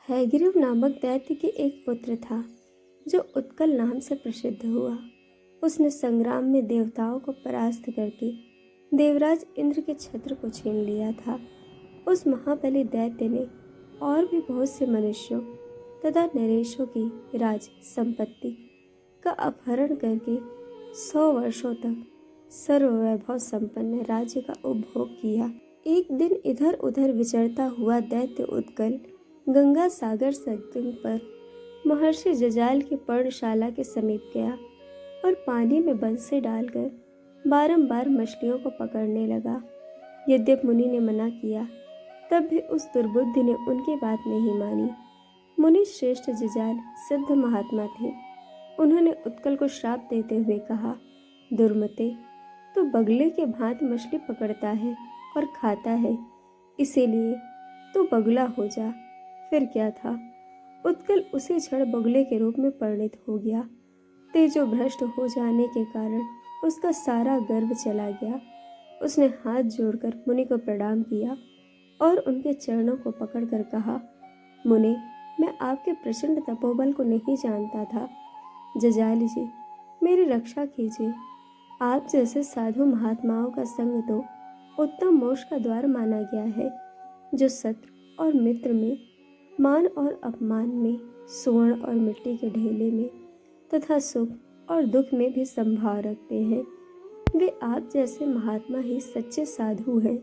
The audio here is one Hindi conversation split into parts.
हैग्रीव नामक दैत्य के एक पुत्र था जो उत्कल नाम से प्रसिद्ध हुआ। उसने संग्राम में देवताओं को परास्त करके देवराज इंद्र के छत्र को छीन लिया था। उस महाबली दैत्य ने और भी बहुत से मनुष्यों तथा नरेशों की राज संपत्ति का अपहरण करके 100 वर्षों तक सर्ववैभव संपन्न राज्य का उपभोग किया। एक दिन इधर उधर विचरता हुआ दैत्य उत्कल गंगा सागर संगम पर महर्षि जजाल की पर्णशाला के समीप गया और पानी में बंसी डालकर बारंबार मछलियों को पकड़ने लगा। यद्यपि मुनि ने मना किया, तब भी उस दुर्बुद्धि ने उनकी बात नहीं मानी। मुनि श्रेष्ठ जजाल सिद्ध महात्मा थे। उन्होंने उत्कल को श्राप देते हुए कहा, दुर्मते, तू बगले के भांति मछली पकड़ता है और खाता है, इसीलिए तू बगुला हो जा। फिर क्या था, उत्कल उसी क्षण बगुले के रूप में परिणत हो गया। तेजो भ्रष्ट हो जाने के कारण उसका सारा गर्व चला गया। उसने हाथ जोड़कर मुनि को प्रणाम किया और उनके चरणों को पकड़कर कहा, मुनि, मैं आपके प्रचंड तपोबल को नहीं जानता था। जजाल जी, मेरी रक्षा कीजिए। आप जैसे साधु महात्माओं का संग तो उत्तम मोक्ष का द्वार माना गया है, जो शत्रु और मित्र में, मान और अपमान में, स्वर्ण और मिट्टी के ढेले में तथा सुख और दुख में भी संभाव रखते हैं। वे आप जैसे महात्मा ही सच्चे साधु हैं।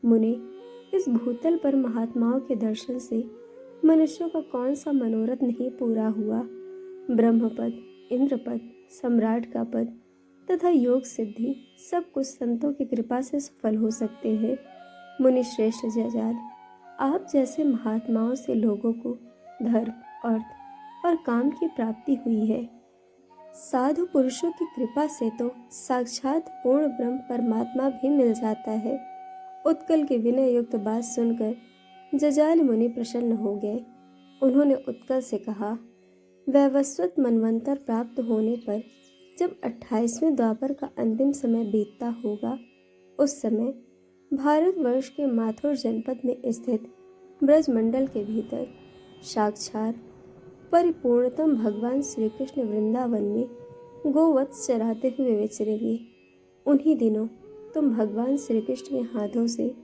मुनि, इस भूतल पर महात्माओं के दर्शन से मनुष्यों का कौन सा मनोरथ नहीं पूरा हुआ। ब्रह्मपद, इंद्रपद, सम्राट का पद तथा योग सिद्धि सब कुछ संतों की कृपा से सफल हो सकते हैं। मुनि श्रेष्ठ जजाल, आप जैसे महात्माओं से लोगों को धर्म, अर्थ और काम की प्राप्ति हुई है। साधु पुरुषों की कृपा से तो साक्षात पूर्ण ब्रह्म परमात्मा भी मिल जाता है। उत्कल की विनय युक्त बात सुनकर जजाल मुनि प्रसन्न हो गए। उन्होंने उत्कल से कहा, वैवस्वत मनवंतर प्राप्त होने पर जब 28वें द्वापर का अंतिम समय बीतता होगा, उस समय भारतवर्ष के माथुर जनपद में स्थित ब्रजमंडल के भीतर साक्षात परिपूर्णतम भगवान श्री कृष्ण वृंदावन में गोवत्स चराते हुए विचरेंगे। उन्हीं दिनों तुम भगवान श्री कृष्ण के हाथों से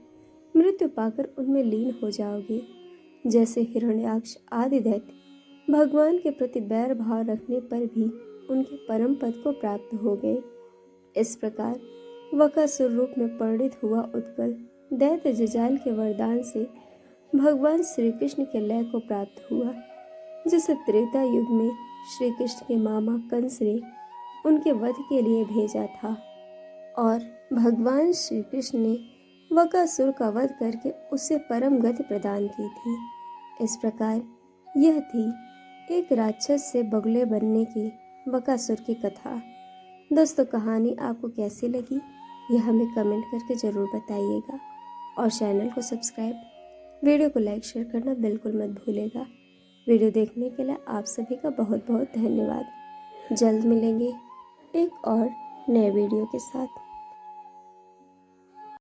मृत्यु पाकर उनमें लीन हो जाओगे। जैसे हिरण्याक्ष आदि दैत्य भगवान के प्रति बैर भाव रखने पर भी उनके परम पद को प्राप्त हो गए। इस प्रकार वकासुर रूप में परिणित हुआ उत्कल दैत्य जजाल के वरदान से भगवान श्री कृष्ण के लय को प्राप्त हुआ, जिसे त्रेता युग में श्री कृष्ण के मामा कंस ने उनके वध के लिए भेजा था और भगवान श्री कृष्ण ने वकासुर का वध करके उसे परम गति प्रदान की थी। इस प्रकार यह थी एक राक्षस से बगुले बनने की वकासुर की कथा। दोस्तों, कहानी आपको कैसी लगी यह हमें कमेंट करके ज़रूर बताइएगा और चैनल को सब्सक्राइब, वीडियो को लाइक शेयर करना बिल्कुल मत भूलिएगा। वीडियो देखने के लिए आप सभी का बहुत बहुत धन्यवाद। जल्द मिलेंगे एक और नए वीडियो के साथ।